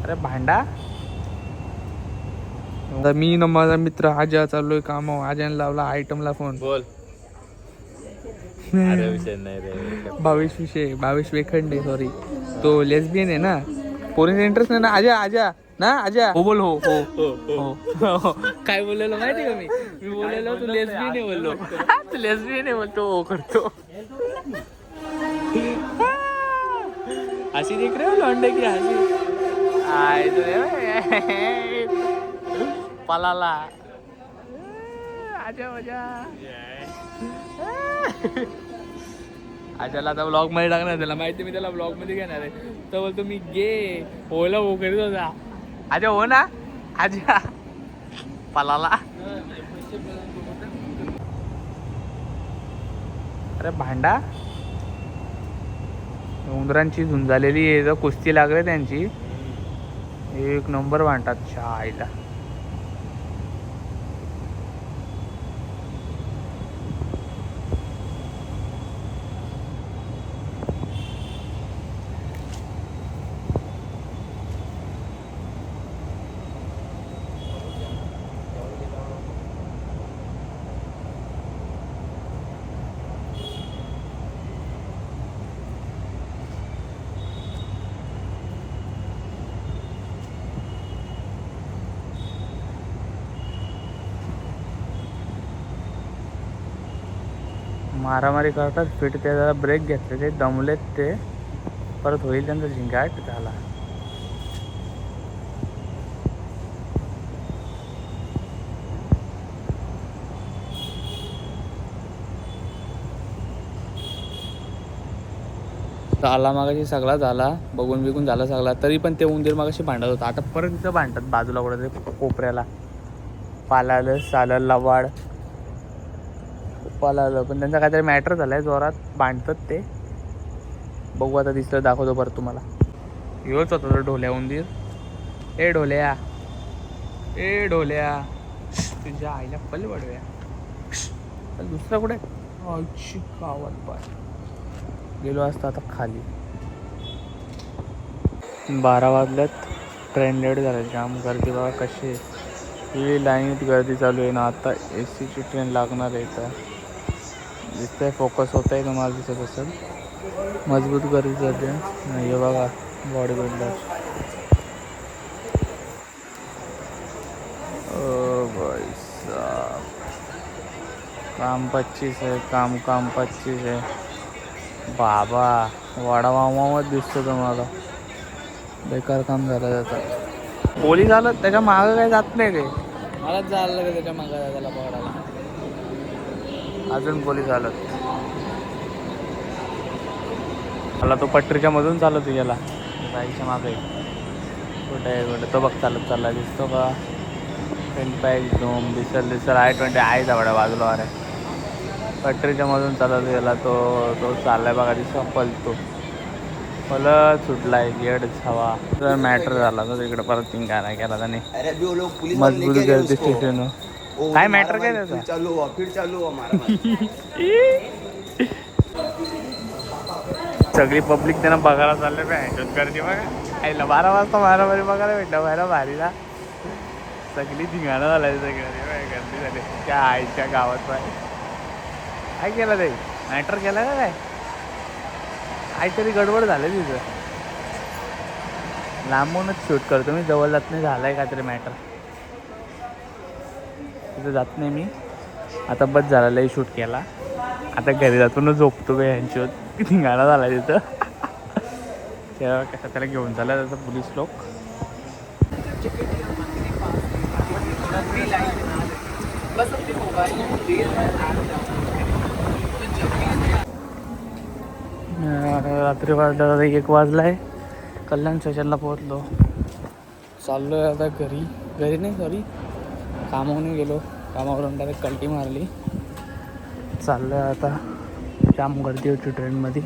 अरे भांडा. मी न माझा मित्र आजा चाललोय कामावर. आज्याने लावला आयटमला फोन. बोल. अरे विषय नाही रे. भावेश वेखंडे सॉरी. तो लेस्बियन आहे ना. पोरीचा इंटरेस्ट नाही ना. आजा आजा ना आजा. हो बोल. हो काय बोललेलो माहिती का मी बोललेलो तू लेस्बियन आहे बोललो. तू लेस्बियन आहे बोलतो. हो करतो. हसी देख रहे हो लौंडे की हसी. आय पलाला. आजा मजा. आजाला आता ब्लॉग मध्ये टाकणार. त्याला माहिती मी त्याला ब्लॉग मध्ये घेणार आहे. तर बोलतो मी गे होला हो करीत होता. आजा हो ना आजा पलाला. अरे भांडा. उंदरांची झुंज झालेली आहे. कुस्ती लागले त्यांची. एक नंबर भांडतात शाळेला. मारामारी करतात. फिट ते जरा ब्रेक घेतले. ते दमलेत ते. परत होईल त्यांचा झिंगाट झाला. झाला मागाशी सगळा झाला. बघून बिगून झाला सगळा. तरी पण ते उंदीर मागाशी भांडत होता. आता परत तिथं भांडतात बाजूला कुठे कोपऱ्याला. पालालं सालं लवाड पालालं. पण त्यांचा काहीतरी मॅटर झालाय. जोरात भांडतात ते. बघू आता दिसलं दाखवतो परत तुम्हाला. येऊच होता तर ढोल्या उंदीर. ए ढोल्या तुझ्या आईला पल्ले पडूया. दुसरा कुठे गावात पाय गेलो असता आता खाली. 12 वाजल्यात. ट्रेन लेट झालं. जाम गर्दी बघा कशी आहे. ही लाईनीत गर्दी चालू आहे ना. आता AC ची ट्रेन लागणार आहे. इथं दिसतंय फोकस होत आहे तुम्हाला दिसत असेल. मजबूत गर्दी चालू आहे. हे बघा बॉडी बिल्डर. ओ भाई साहब काम 25 है. काम 25 है बाबा. वाडावामावत दिसतो तुम्हाला. बेकार काम झालं त्याचं. पोलीस आलं त्याच्या मागं काही जात नाही रे. मलाच जायला लागेल त्याच्या मागं त्याला पकडायला. अजून पोलीस आलं. मला तो पटरीच्या मधून चालत गेला. बाईकच्या मागे कुठे तो बघ चालत चालला. दिसतो का. पेनपाईक झोम दिसल I-20 आहे जवळ बाजूला. अरे पटरीच्या मधून चालत गेला तो चाललाय बघा. दिसतो पलतो पलत सुटलाय. गेड हवा जर मॅटर झाला तर तिकडे परत तीन काय नाही केला त्याने. मजबूत गर्दी स्टेशन. काय मॅटर काय त्याचा. सगळी पब्लिक त्यांना बघायला चालले पाहिजे. गर्दी बघा आईला 12 वाजता मारामारी बघायला भेटलं. व्हायला भारीला सगळी धिंगाणं झालाय. सगळं गर्दी झाली त्या आईच्या गावात. काय केलं ते मॅटर केलं का काय. काहीतरी गडबड झालं तिथं. लांबूनच शूट करतो मी. जवळ जात नाही. झालंय काहीतरी मॅटर. तिथं जात नाही मी आता. बस झाला लई शूट केला. आता घरी जातो झोपतो बे. यांची किती गाणं झाला तिथं. तेव्हा कसं त्याला घेऊन झाला त्याचं पोलीस लोक. रात्री वाजला 1 वाजलाय. कल्याण स्टेशनला पोहोचलो. चाललो आहे आता घरी नाही सॉरी कामावरून गेलो. कामावरून डायरेक्ट कल्टी मारली. चाललो आहे आता. जाम गर्दी होती ट्रेनमध्ये.